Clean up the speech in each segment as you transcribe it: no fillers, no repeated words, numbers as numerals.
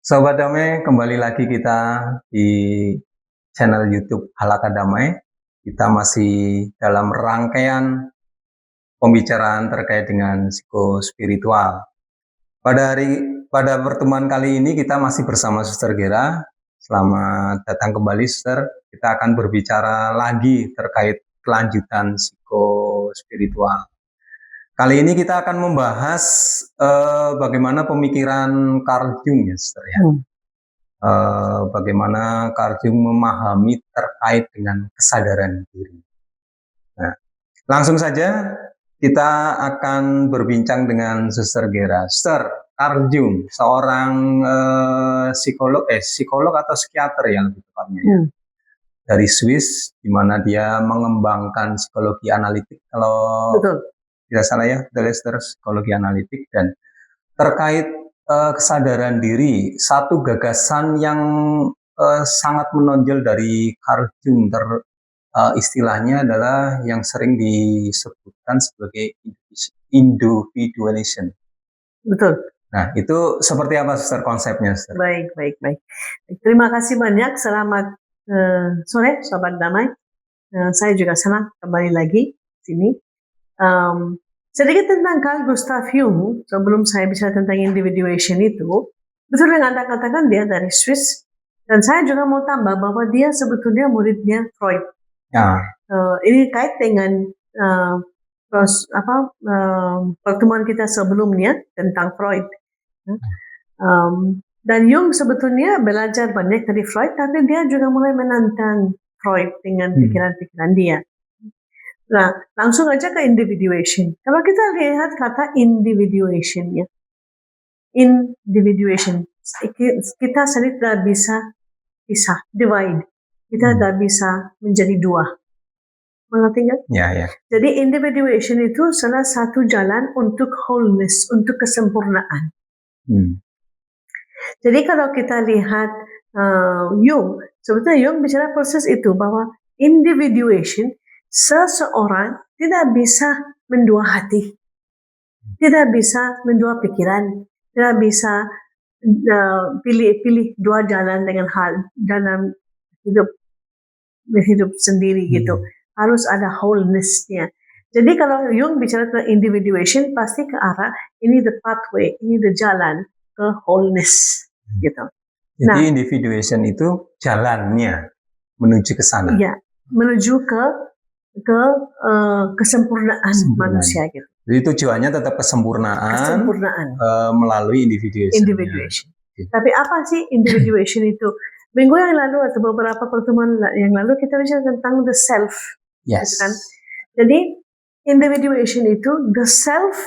Sobat Damai, kembali lagi kita di channel YouTube Halaka Damai. Kita masih dalam rangkaian pembicaraan terkait dengan psikospiritual. Pada pertemuan kali ini kita masih bersama Suster Gera. Selamat datang kembali, Suster. Kita akan berbicara lagi terkait kelanjutan psikospiritual. Kali ini kita akan membahas bagaimana pemikiran Carl Jung, ya, Suster, ya. Bagaimana Carl Jung memahami terkait dengan kesadaran diri. Nah, langsung saja kita akan berbincang dengan Suster Gera. Suster, Carl Jung, seorang psikolog atau psikiater ya lebih tepatnya, ya, dari Swiss, di mana dia mengembangkan psikologi analitik. Kalau tidak salah ya, psikologi analitik, dan terkait kesadaran diri, satu gagasan yang sangat menonjol dari Carl Jung, istilahnya adalah yang sering disebutkan sebagai individualism. Betul. Nah, itu seperti apa, Suster, konsepnya, Suster? Baik. Terima kasih banyak. Selamat sore, Sobat Damai. Saya juga senang kembali lagi sini. Sedikit tentang Carl Gustav Jung, sebelum saya bicara tentang individuation itu, betul yang Anda katakan, dia dari Swiss, dan saya juga mau tambah bahwa dia sebetulnya muridnya Freud. Ya. Ini kait dengan pertemuan kita sebelumnya tentang Freud. Dan Jung sebetulnya belajar banyak dari Freud, tapi dia juga mulai menantang Freud dengan pikiran-pikiran dia. Nah, langsung aja ke individuation. Kalau kita lihat kata individuation, ya, individuation, kita sendiri tidak bisa pisah, divide. Kita tidak bisa menjadi dua. Mengerti nggak? Ya. Jadi individuation itu salah satu jalan untuk wholeness, untuk kesempurnaan. Jadi kalau kita lihat Jung, sebetulnya Jung bicara proses itu, bahwa individuation, seseorang tidak bisa mendua hati, tidak bisa mendua pikiran, tidak bisa pilih dua jalan dengan hal dalam hidup sendiri gitu. Harus ada wholeness-nya. Jadi kalau Jung bicara tentang individuation, pasti ke arah ini the pathway, ini the jalan ke wholeness gitu. Jadi individuation itu jalannya menuju ke sana. Iya, menuju ke kesempurnaan manusia gitu. Jadi tujuannya tetap kesempurnaan. Melalui individuation. Tapi apa sih individuation itu? Minggu yang lalu atau beberapa pertemuan yang lalu kita bicara tentang the self. Yes. Gitu kan? Jadi individuation itu the self,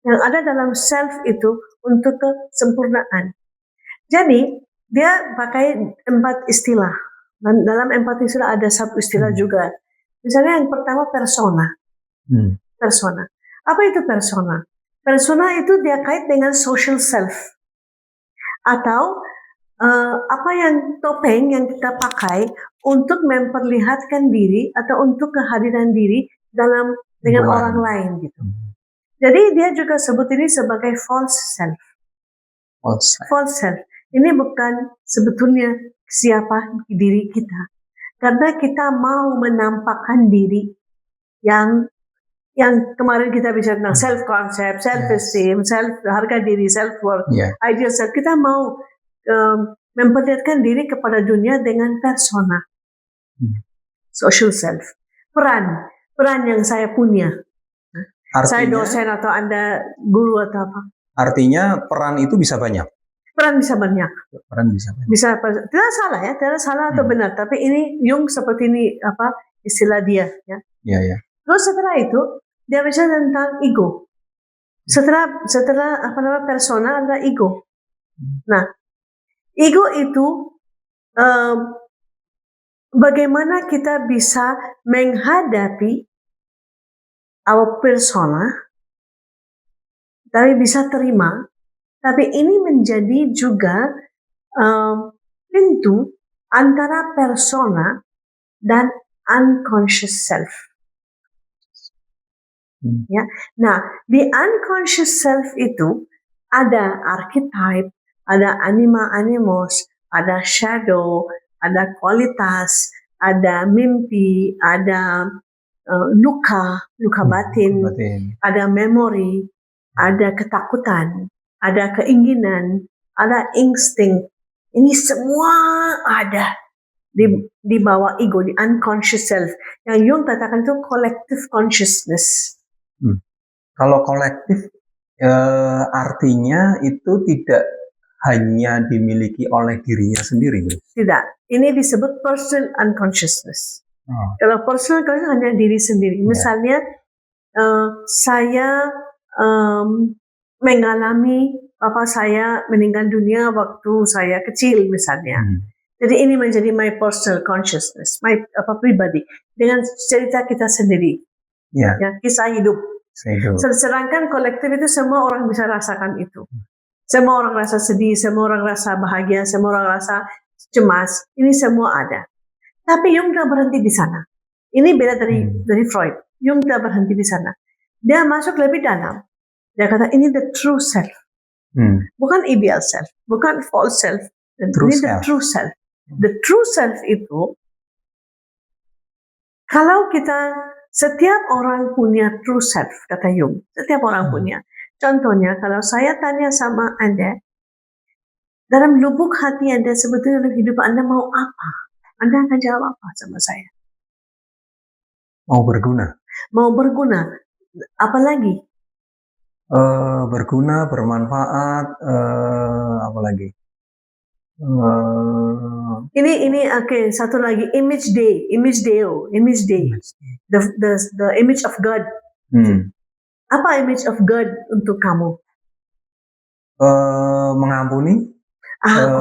yang ada dalam self itu untuk kesempurnaan. Jadi dia pakai 4 istilah. Dan dalam 4 istilah ada sub istilah juga. Misalnya yang pertama persona. Persona. Apa itu persona? Persona itu dia kait dengan social self. Atau apa yang topeng yang kita pakai untuk memperlihatkan diri atau untuk kehadiran diri dengan orang lain gitu. Jadi dia juga sebut ini sebagai false self. False self. Ini bukan sebetulnya siapa diri kita. Karena kita mau menampakkan diri yang kemarin kita bicara tentang self-concept, self-esteem, harga diri, self-worth, ideal self. Kita mau memperlihatkan diri kepada dunia dengan persona. Social self. Peran yang saya punya. Artinya, saya dosen atau Anda guru atau apa. Artinya peran itu bisa banyak. Peran bisa banyak. Bisa tidak salah ya, tidak salah atau benar. Tapi ini Jung seperti ini istilah dia ya. Iya. Terus setelah itu dia bicara tentang ego. Setelah persona ada ego. Nah, ego itu bagaimana kita bisa menghadapi our persona, tapi bisa terima. Tapi ini menjadi juga pintu antara persona dan unconscious self. Ya. Nah, di unconscious self itu ada archetype, ada anima animus, ada shadow, ada kualitas, ada mimpi, ada luka batin, ada memori, ada ketakutan, ada keinginan, ada insting. Ini semua ada di bawah ego, di unconscious self. Yang Jung katakan itu collective consciousness. Kalau kolektif artinya itu tidak hanya dimiliki oleh dirinya sendiri. Tidak. Ini disebut personal unconsciousness. Kalau personal consciousness hanya diri sendiri. Misalnya saya mengalami bapak saya meninggal dunia waktu saya kecil misalnya. Jadi ini menjadi my personal consciousness, my pribadi dengan cerita kita sendiri, ya kisah hidup. Sedangkan kolektif itu semua orang bisa rasakan itu. Semua orang rasa sedih, semua orang rasa bahagia, semua orang rasa cemas. Ini semua ada. Tapi Jung tidak berhenti di sana. Ini beda dari Freud. Jung tidak berhenti di sana. Dia masuk lebih dalam. Dia kata ini the true self. Bukan ideal self, bukan false self. Ini the true self. The true self itu, kalau kita, setiap orang punya true self, kata Jung. Setiap orang punya. Contohnya, kalau saya tanya sama Anda, dalam lubuk hati Anda sebetulnya hidup Anda mau apa? Anda akan jawab apa sama saya? Mau berguna. Mau berguna. Apalagi? Berguna, bermanfaat, apalagi? Ini oke, satu lagi image day, the image of God. Apa image of God untuk kamu? Mengampuni,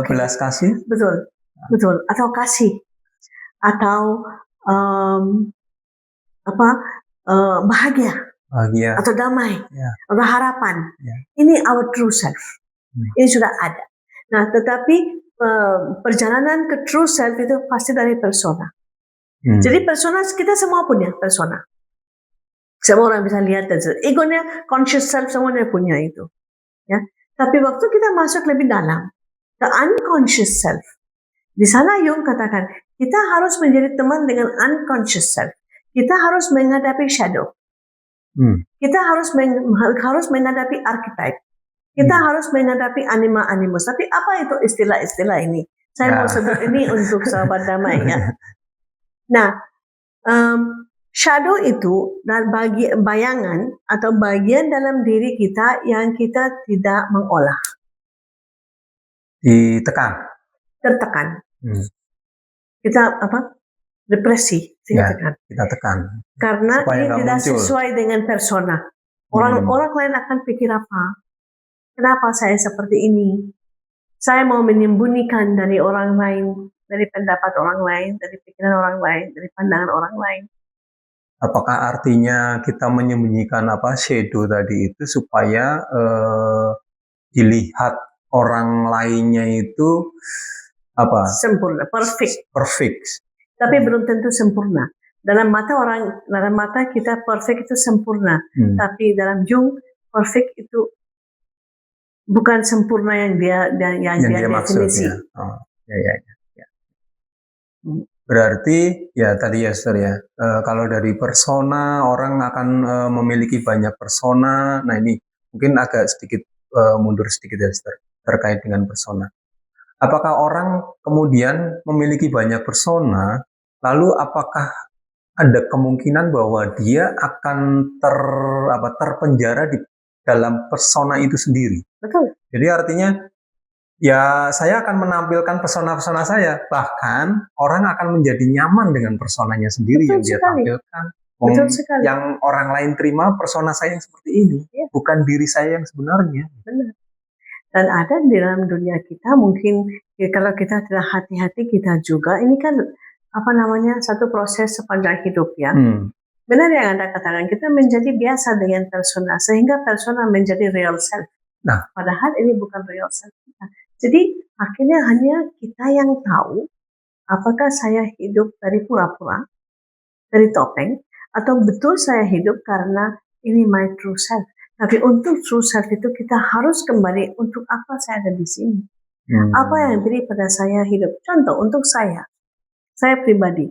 belas kasih, betul, atau kasih, atau bahagia, atau damai, atau harapan. Ini our true self. Ini sudah ada. Nah, tetapi perjalanan ke true self itu pasti dari persona. Jadi persona, kita semua punya persona. Semua orang bisa lihat dan egonya, conscious self semuanya punya itu. Ya. Tapi waktu kita masuk lebih dalam, the unconscious self. Di sana Jung katakan, kita harus menjadi teman dengan unconscious self. Kita harus menghadapi shadow. Kita harus menghadapi archetype. Kita harus menghadapi anima animus. Tapi apa itu istilah-istilah ini? Saya mau sebut ini untuk sahabat damai ya. Nah, shadow itu dan bayangan atau bagian dalam diri kita yang kita tidak mengolah. Tertekan. Kita depresi. Kita tekan. Karena ini tidak sesuai dengan persona. Orang lain akan pikir apa? Kenapa saya seperti ini? Saya mau menyembunyikan dari orang lain, dari pendapat orang lain, dari pikiran orang lain, dari pandangan orang lain. Apakah artinya kita menyembunyikan shadow tadi itu supaya dilihat orang lainnya itu sempurna, perfect. Tapi belum tentu sempurna. Dalam mata kita perfect itu sempurna. Tapi dalam Jung perfect itu bukan sempurna yang dia definisi. Berarti ya tadi ya Esther ya, kalau dari persona orang akan memiliki banyak persona. Nah ini mungkin agak sedikit mundur sedikit ya Esther terkait dengan persona. Apakah orang kemudian memiliki banyak persona, lalu apakah ada kemungkinan bahwa dia akan terpenjara di dalam persona itu sendiri? Betul. Jadi artinya ya saya akan menampilkan persona-persona saya, bahkan orang akan menjadi nyaman dengan personanya sendiri. Betul yang dia tampilkan. Betul sekali. Yang orang lain terima persona saya yang seperti ini, bukan diri saya yang sebenarnya. Benar. Dan ada di dalam dunia kita mungkin kalau kita tidak hati-hati kita juga ini kan satu proses sepanjang hidup ya. Benar yang Anda katakan, kita menjadi biasa dengan persona sehingga persona menjadi real self. Nah, padahal ini bukan real self kita. Jadi akhirnya hanya kita yang tahu apakah saya hidup dari pura-pura, dari topeng, atau betul saya hidup karena ini my true self. Tapi untuk true self itu kita harus kembali untuk apa saya ada di sini. Apa yang beri pada saya hidup? Contoh untuk saya pribadi,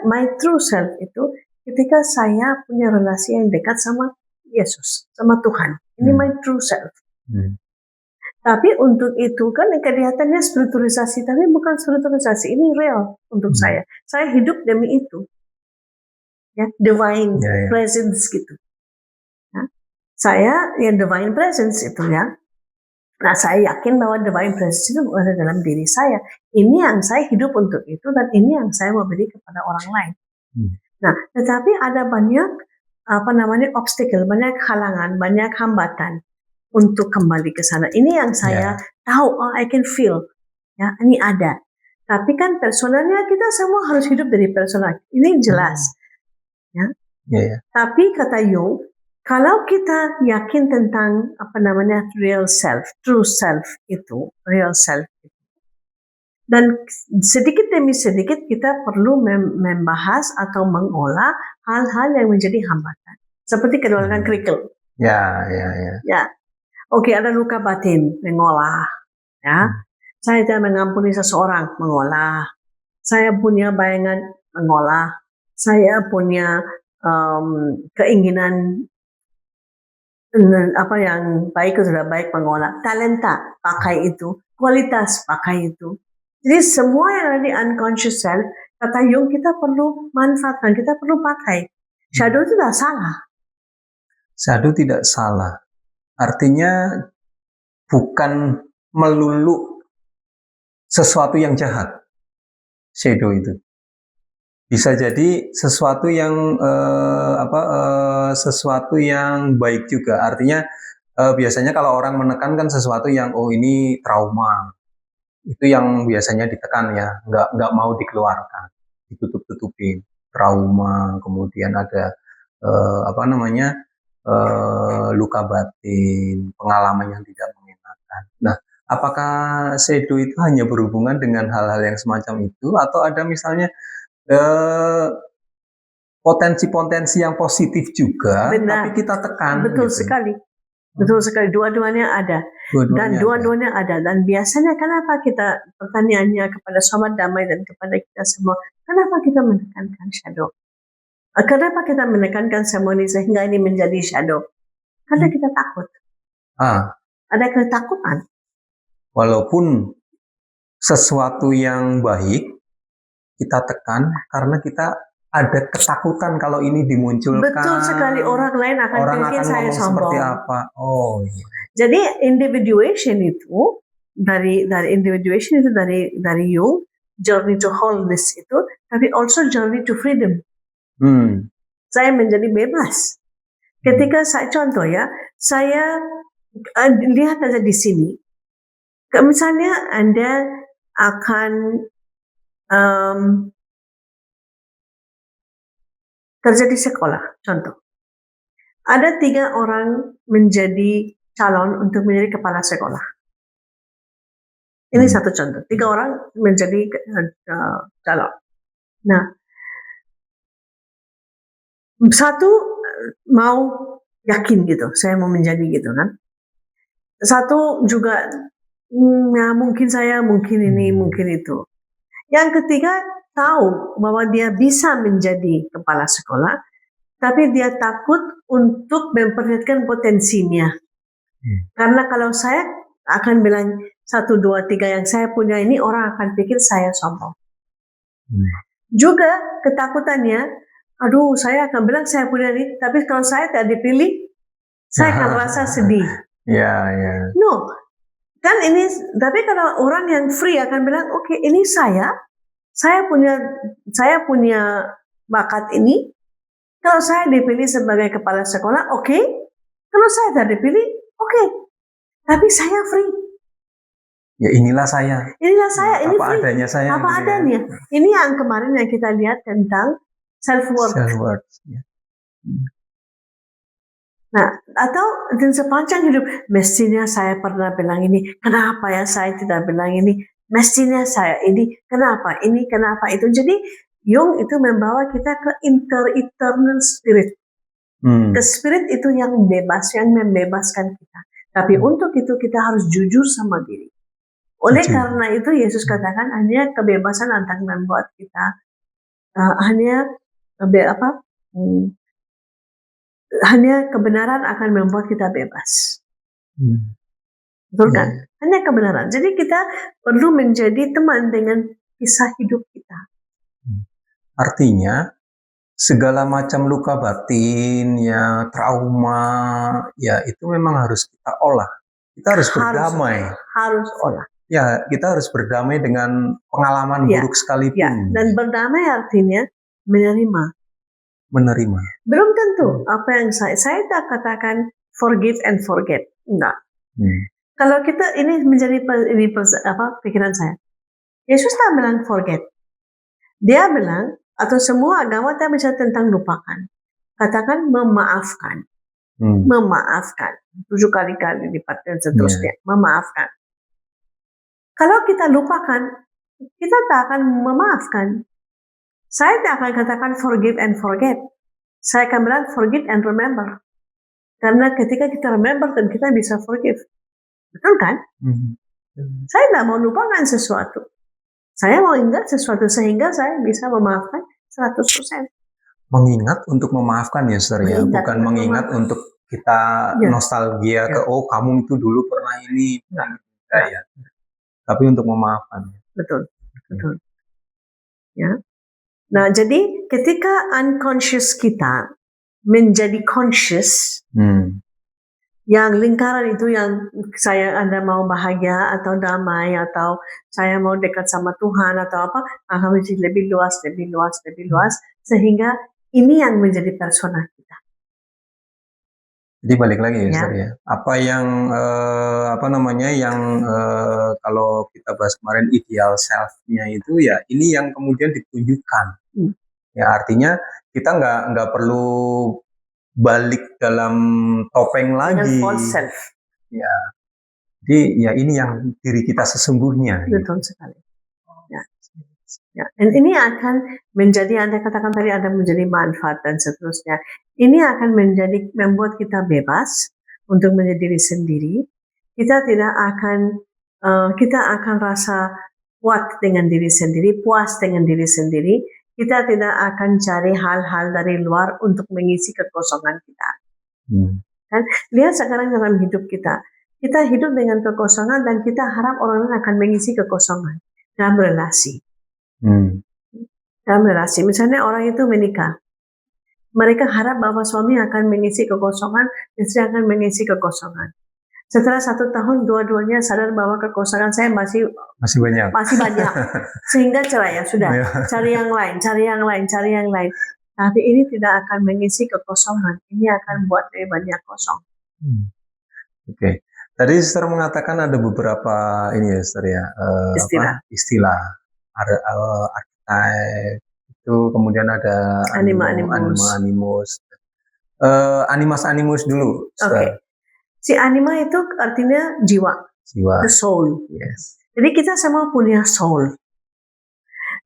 my true self itu ketika saya punya relasi yang dekat sama Yesus, sama Tuhan. Ini my true self. Tapi untuk itu kan kelihatannya spiritualisasi, tapi bukan spiritualisasi, ini real untuk saya. Saya hidup demi itu, ya, divine presence gitu. Ya. Saya yang divine presence itu ya. Nah, saya yakin bahwa divine presence itu ada dalam diri saya. Ini yang saya hidup untuk itu dan ini yang saya mau beri kepada orang lain. Nah, tetapi ada banyak obstacle, banyak halangan, banyak hambatan untuk kembali ke sana. Ini yang saya tahu, I can feel, ya, ini ada. Tapi kan personalnya kita semua harus hidup dari personal. Ini jelas, ya. Tapi kata Jung, kalau kita yakin tentang real self, true self itu, real self itu, dan sedikit demi sedikit kita perlu membahas atau mengolah hal-hal yang menjadi hambatan, seperti kedaulatan kerikil. Ya. Oke, ada luka batin, mengolah. Ya, saya tidak mengampuni seseorang, mengolah. Saya punya bayangan, mengolah. Saya punya keinginan apa yang baik atau tidak baik, mengolah. Talenta, pakai itu. Kualitas, pakai itu. Jadi semua yang ada di unconscious self, kata Jung, kita perlu manfaatkan, kita perlu pakai. Shadow itu tidak salah. Shadow tidak salah. Artinya bukan melulu sesuatu yang jahat. Shadow itu bisa jadi sesuatu yang sesuatu yang baik juga. Artinya biasanya kalau orang menekankan sesuatu yang ini trauma, itu yang biasanya ditekan ya, nggak mau dikeluarkan, ditutup-tutupin trauma. Kemudian ada luka batin, pengalaman yang tidak mengenakan. Nah, apakah shadow itu hanya berhubungan dengan hal-hal yang semacam itu, atau ada misalnya potensi-potensi yang positif juga? Benar. Tapi kita tekan? Betul gitu. Betul sekali, dua-duanya ada. Dua-duanya ada. Dan biasanya kenapa kita, pertanyaannya kepada Sobat Damai dan kepada kita semua, kenapa kita menekankan shadow? Kenapa kita menekankan semua ini sehingga ini menjadi shadow? Karena kita takut. Ada ketakutan. Walaupun sesuatu yang baik, kita tekan karena kita ada ketakutan kalau ini dimunculkan. Betul sekali, orang lain akan pikir saya sombong. Seperti apa? Oh, iya. Jadi individuation itu dari Jung, journey to wholeness itu, tapi also journey to freedom. Saya menjadi bebas. Ketika saya contoh ya, saya lihat aja di sini. Misalnya Anda akan kerja di sekolah, contoh. Ada 3 orang menjadi calon untuk menjadi kepala sekolah. Ini satu contoh. 3 orang menjadi calon. Nah, satu mau yakin gitu, saya mau menjadi gitu kan. Satu juga, mungkin saya, mungkin ini, mungkin itu. Yang ketiga tahu bahwa dia bisa menjadi kepala sekolah, tapi dia takut untuk memperlihatkan potensinya. Karena kalau saya akan bilang 1, 2, 3 yang saya punya ini, orang akan pikir saya sombong. Juga ketakutannya, aduh saya akan bilang saya punya ini, tapi kalau saya tidak dipilih, saya akan rasa sedih. No, kan ini, tapi kalau orang yang free akan bilang, oke, ini saya punya bakat ini. Kalau saya dipilih sebagai kepala sekolah, oke. Kalau saya tidak dipilih, oke. Tapi saya free. Ya inilah saya. Inilah saya, ini apa free. Adanya saya. Apa adanya. Ini yang kemarin yang kita lihat tentang self-worth. Nah, atau dan sepanjang hidup, mestinya saya pernah bilang ini, kenapa ya saya tidak bilang ini, mestinya saya ini, kenapa ini, kenapa itu. Jadi Jung itu membawa kita ke eternal spirit. Ke spirit itu yang bebas, yang membebaskan kita. Tapi untuk itu kita harus jujur sama diri. Oleh Setuju. karena itu Yesus katakan hanya kebebasan akan membuat kita hanya kebenaran akan membuat kita bebas. Betul kan? Ya. Hanya kebenaran. Jadi kita perlu menjadi teman dengan kisah hidup kita. Artinya segala macam luka batin, ya trauma, ya itu memang harus kita olah. Kita harus berdamai. Harus olah. Ya, kita harut berdamai dengan pengalaman buruk sekalipun. Ya, dan berdamai artinya menerima. Belum tentu apa yang saya tak katakan forgive and forget. Enggak. Kalau kita ini menjadi pikiran saya. Yesus tak bilang forget. Dia bilang atau semua agama tak bicara tentang lupakan. Katakan memaafkan. Memaafkan. 7 kali lipat dan seterusnya. Memaafkan. Kalau kita lupakan, kita tak akan memaafkan. Saya tak akan katakan forgive and forget. Saya akan bilang forgive and remember. Karena ketika kita remember dan kita bisa forgive. Betul kan? Saya tidak mau lupakan sesuatu. Saya mau ingat sesuatu sehingga saya bisa memaafkan 100%. Mengingat untuk memaafkan ya, Saudara ya. Bukan mengingat untuk kita nostalgia ke kamu itu dulu pernah ini. Ya. Tapi untuk memaafkan. Betul. Ya. Nah, jadi ketika unconscious kita menjadi conscious, yang lingkaran itu yang Anda mau bahagia atau damai atau saya mau dekat sama Tuhan atau apa, akan menjadi lebih luas, sehingga ini yang menjadi persona kita. Jadi balik lagi ya, Saudara ya. Apa yang kalau kita bahas kemarin ideal self-nya itu ya ini yang kemudian ditunjukkan. Ya artinya kita nggak perlu balik dalam topeng lagi. False self. Ya. Jadi ya ini yang diri kita sesungguhnya. Betul sekali. Ya. Dan ini akan menjadi, Anda katakan tadi, Anda menjadi manfaat dan seterusnya. Ini akan membuat kita bebas untuk menjadi diri sendiri. Kita akan rasa kuat dengan diri sendiri, puas dengan diri sendiri. Kita tidak akan cari hal-hal dari luar untuk mengisi kekosongan kita. Kan? Lihat sekarang dalam hidup kita. Kita hidup dengan kekosongan dan kita harap orang lain akan mengisi kekosongan dalam relasi. Dalam relasi, misalnya orang itu menikah, mereka harap bahwa suami akan mengisi kekosongan, istri akan mengisi kekosongan. Setelah 1 tahun, dua-duanya sadar bahwa kekosongan saya masih banyak, sehingga cerai ya sudah, cari yang lain. Tapi ini tidak akan mengisi kekosongan, ini akan buat lebih banyak kosong. Oke. Tadi Sister mengatakan ada beberapa ini ya, Sister ya, istilah. Ada archetype itu, kemudian ada animus. Animus dulu. Oke. Si anima itu artinya jiwa. The soul. Yes. Jadi kita semua punya soul.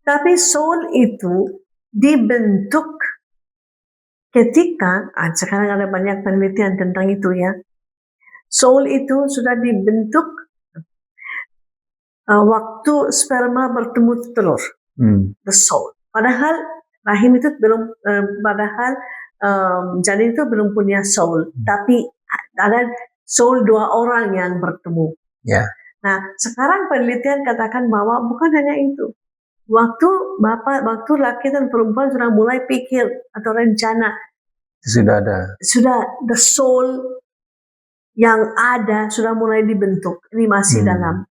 Tapi soul itu dibentuk ketika, sekarang ada banyak penelitian tentang itu ya. Soul itu sudah dibentuk waktu sperma bertemu telur, the soul. Padahal rahim itu belum, janin itu belum punya soul, tapi ada soul 2 orang yang bertemu. Nah, sekarang penelitian katakan bahwa bukan hanya itu. Waktu laki dan perempuan sudah mulai pikir atau rencana, sudah the soul yang ada sudah mulai dibentuk. Ini masih dalam.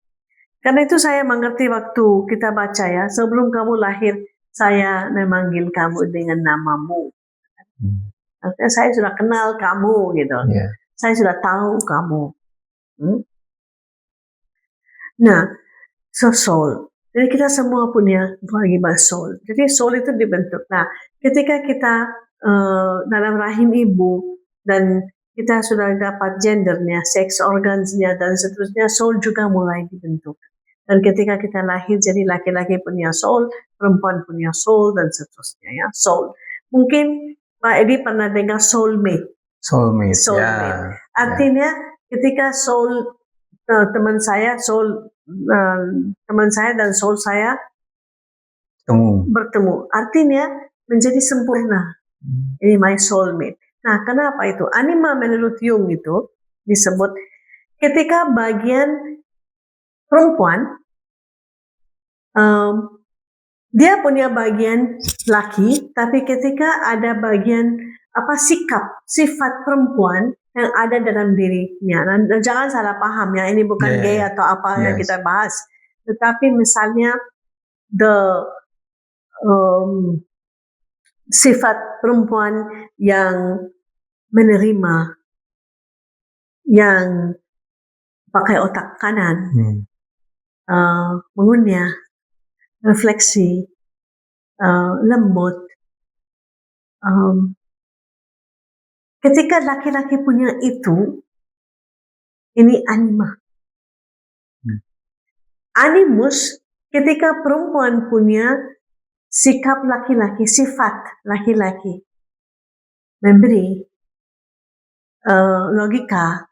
Karena itu saya mengerti waktu kita baca ya, sebelum kamu lahir, saya memanggil kamu dengan namamu. Artinya saya sudah kenal kamu gitu. Saya sudah tahu kamu. Nah, soul. Jadi kita semua punya soul. Jadi soul itu dibentuk. Nah, ketika kita dalam rahim ibu dan kita sudah dapat gendernya, sex organsnya dan seterusnya, soul juga mulai dibentuk. Dan ketika kita lahir jadi laki-laki punya soul, perempuan punya soul dan seterusnya ya, soul. Mungkin Pak Edi pernah dengar soulmate. Artinya ketika soul teman saya, soul teman saya dan soul saya Temu. bertemu. Artinya menjadi sempurna. Ini my soulmate. Nah, kenapa itu? Anima menurut Jung itu disebut ketika bagian perempuan dia punya bagian laki, tapi ketika ada bagian sikap, sifat perempuan yang ada dalam dirinya. Dan jangan salah paham ya, ini bukan gay atau apa yang kita bahas. Tetapi misalnya sifat perempuan yang menerima, yang pakai otak kanan, mengunyah, refleksi, lembut. Ketika laki-laki punya itu, ini anima. Animus, ketika perempuan punya sikap laki-laki, sifat laki-laki, memberi, logika,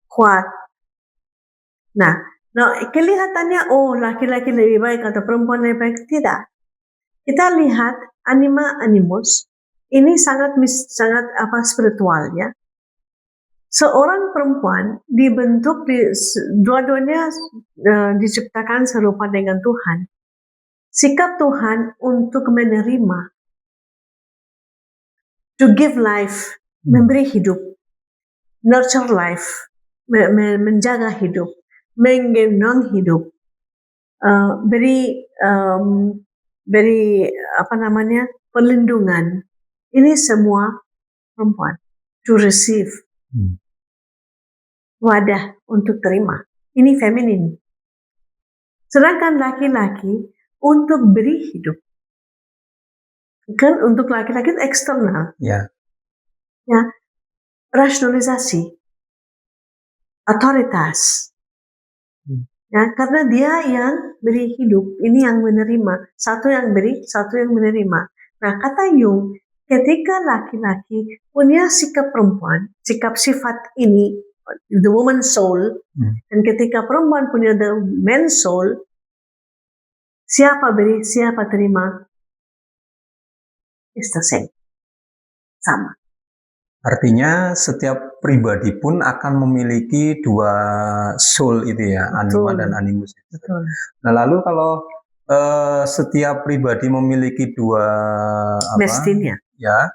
kuat. Nah, kelihatannya laki-laki lebih baik atau perempuan lebih baik, tidak. Kita lihat animus ini sangat spiritual ya. Seorang perempuan dibentuk dua-duanya diciptakan serupa dengan Tuhan. Sikap Tuhan untuk menerima, to give life, memberi hidup, nurture life, menjaga hidup, menggendong hidup, beri perlindungan. Ini semua perempuan. To receive. Wadah untuk terima. Ini feminin. Sedangkan laki-laki untuk beri hidup. Kan untuk laki-laki itu eksternal. Ya. Rasionalisasi. Otoritas. Ya, karena dia yang beri hidup, ini yang menerima. Satu yang beri, satu yang menerima. Nah, kata Jung, ketika laki-laki punya sikap perempuan, sikap sifat ini, the woman soul, dan ketika perempuan punya the man soul, siapa beri, siapa terima, it's the same. Sama. Artinya setiap pribadi pun akan memiliki dua soul itu ya, anima dan animus. Betul. Nah, lalu kalau setiap pribadi memiliki dua mestinya ya,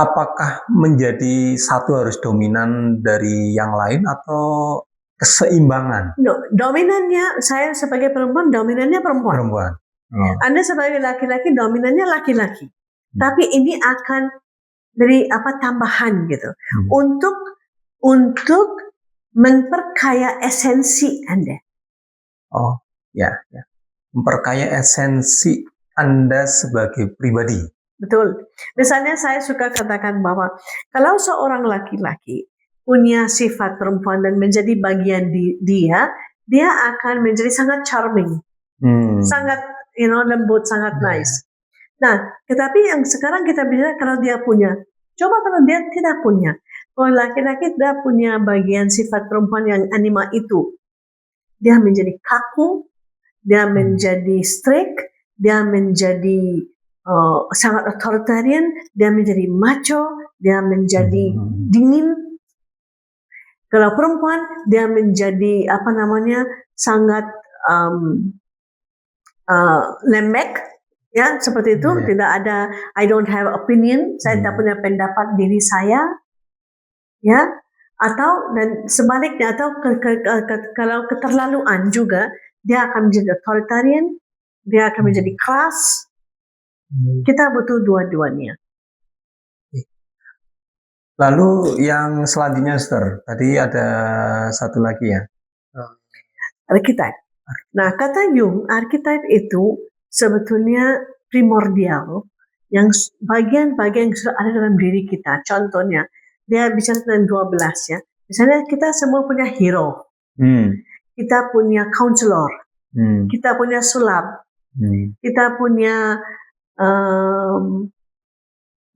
apakah menjadi satu harus dominan dari yang lain atau keseimbangan? No, dominannya saya sebagai perempuan, dominannya perempuan. Anda sebagai laki-laki, dominannya laki-laki. Tapi ini akan beri tambahan gitu untuk memperkaya esensi Anda. Oh, ya. Memperkaya esensi Anda sebagai pribadi. Betul. Misalnya saya suka katakan bahwa kalau seorang laki-laki punya sifat perempuan dan menjadi bagian dia akan menjadi sangat charming, sangat lembut, sangat nice. Nah, tetapi yang sekarang kita bicara kalau dia punya, coba kalau dia tidak punya, kalau laki-laki tidak punya bagian sifat perempuan yang anima itu, dia menjadi kaku, dia menjadi strict, dia menjadi sangat authoritarian, dia menjadi macho, dia menjadi dingin. Kalau perempuan, dia menjadi sangat lembek, ya seperti itu. Tidak ada I don't have opinion, saya tidak punya pendapat diri saya, ya. Atau dan sebaliknya, atau kalau keterlaluan juga, dia akan menjadi authoritarian, dia akan menjadi keras. Kita butuh dua-duanya. Lalu yang selanjutnya, Sister, tadi ada satu lagi ya. Archetype. Nah, kata Jung, archetype itu sebetulnya primordial, yang bagian-bagian yang sudah ada dalam diri kita. Contohnya, dia bicara tentang 12 ya. Misalnya kita semua punya hero, kita punya counselor, kita punya sulap, kita punya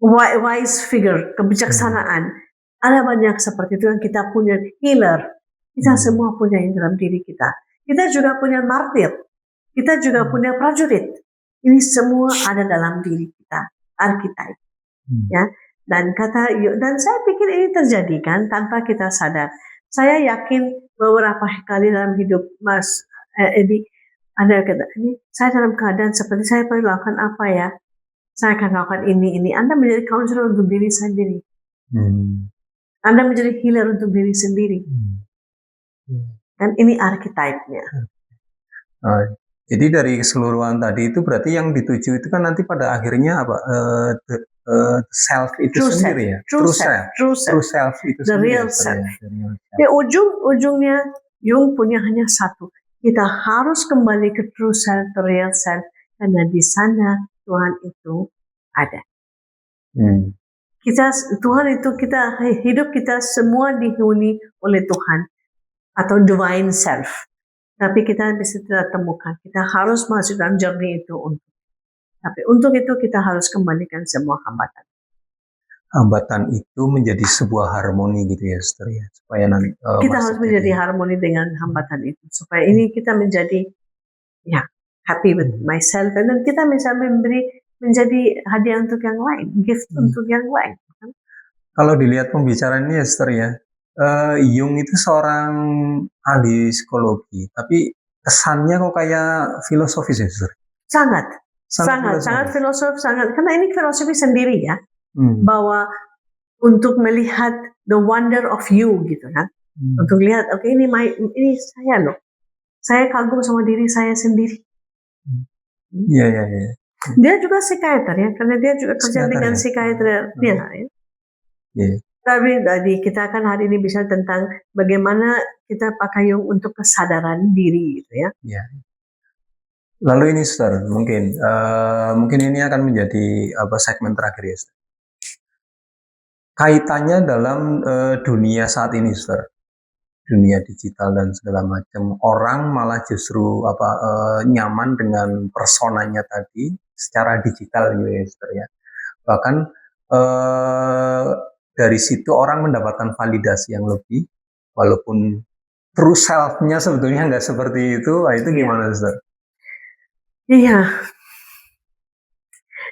wise figure, kebijaksanaan. Ada banyak seperti itu yang kita punya, healer. Kita semua punya yang dalam diri kita. Kita juga punya martir. Kita juga punya prajurit. Ini semua ada dalam diri kita, archetype. Ya, dan saya pikir ini terjadi kan tanpa kita sadar. Saya yakin beberapa kali dalam hidup Mas Edi ada kata ini saya dalam keadaan seperti saya perlu lakukan apa ya? Saya akan lakukan ini. Anda menjadi counselor untuk diri sendiri. Anda menjadi healer untuk diri sendiri. Kan ini archetype-nya. Jadi dari keseluruhan tadi itu berarti yang dituju itu kan nanti pada akhirnya apa? Self itu True sendiri self. ya. True Self itu The sendiri. real self. Di ujungnya Jung punya hanya satu. Kita harus kembali ke true self, the real self, karena di sana Tuhan itu ada. Tuhan itu hidup kita semua dihuni oleh Tuhan atau divine self. Tapi kita bisa tidak temukan. Kita harus masuk dalam journey itu tapi untuk itu kita harus kembalikan semua hambatan. Hambatan itu menjadi sebuah harmoni gitu ya, Sister ya. Supaya nanti kita harus menjadi harmoni dengan hambatan itu supaya ini kita menjadi happy with myself, dan kita bisa menjadi hadiah untuk yang lain, gift untuk yang lain. Kalau dilihat pembicaraan ini ya, Sister ya, Jung itu seorang ahli psikologi, tapi kesannya kok kayak filosofis ya, Sister? Sangat filosof, karena ini filosofi sendiri ya, bahwa untuk melihat the wonder of you gitu kan, untuk lihat ini saya loh, saya kagum sama diri saya sendiri. Iya. Dia juga psikiater ya, karena dia juga kerja dengan psikiater dia ya. Tapi tadi kita kan hari ini bisa tentang bagaimana kita pakai Jung untuk kesadaran diri gitu ya. Lalu ini, Sister, mungkin ini akan menjadi segmen terakhir ya, Sister. Kaitannya dalam dunia saat ini, Sister, dunia digital dan segala macam, orang malah justru nyaman dengan personanya tadi secara digital gitu ya, Sister ya. Bahkan dari situ orang mendapatkan validasi yang lebih, walaupun true self-nya sebetulnya nggak seperti itu. Itu gimana, Sister? Iya.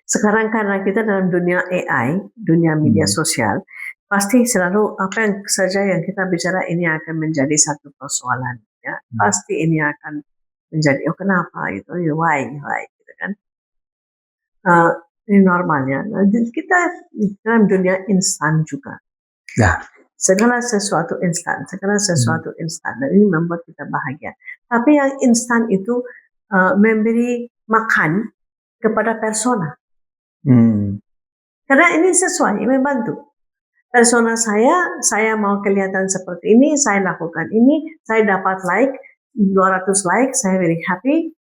Sekarang karena kita dalam dunia AI, dunia media sosial, pasti selalu apa yang saja yang kita bicara ini akan menjadi satu persoalan. Ya. Pasti ini akan menjadi, kenapa itu, why gitu kan. Ini normalnya. Kita dalam dunia instan juga. Segala sesuatu instan. Dan ini membuat kita bahagia. Tapi yang instan itu memberi makan kepada persona. Karena ini sesuai, membantu. Persona saya mau kelihatan seperti ini, saya lakukan ini, saya dapat 200 like, saya very happy.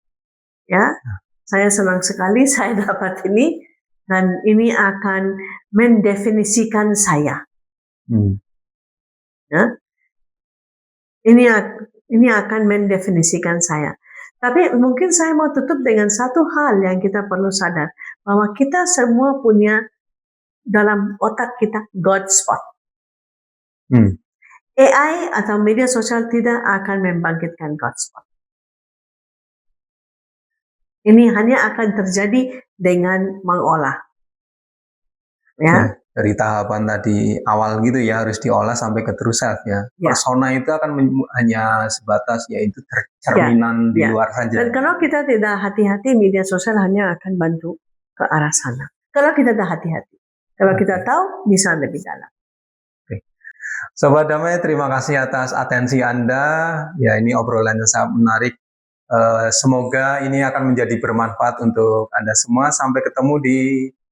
Ya, saya senang sekali saya dapat ini, dan ini akan mendefinisikan saya. Ya, ini akan mendefinisikan saya. Tapi mungkin saya mau tutup dengan satu hal yang kita perlu sadar, bahwa kita semua punya dalam otak kita God spot. AI atau media sosial tidak akan membangkitkan God spot. Ini hanya akan terjadi dengan mengolah. Ya. Dari tahapan tadi awal gitu ya, harus diolah sampai ke true self ya. Persona itu akan hanya sebatas yaitu cerminan di luar saja. Dan kalau kita tidak hati-hati, media sosial hanya akan bantu ke arah sana. Kalau kita tidak hati-hati. Kalau kita tahu, bisa lebih dalam. Sobat Damai, terima kasih atas atensi Anda. Ya, ini obrolan yang sangat menarik. Semoga ini akan menjadi bermanfaat untuk Anda semua. Sampai ketemu di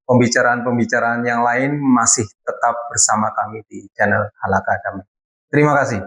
pembicaraan-pembicaraan yang lain, masih tetap bersama kami di channel Halaka Damai. Terima kasih.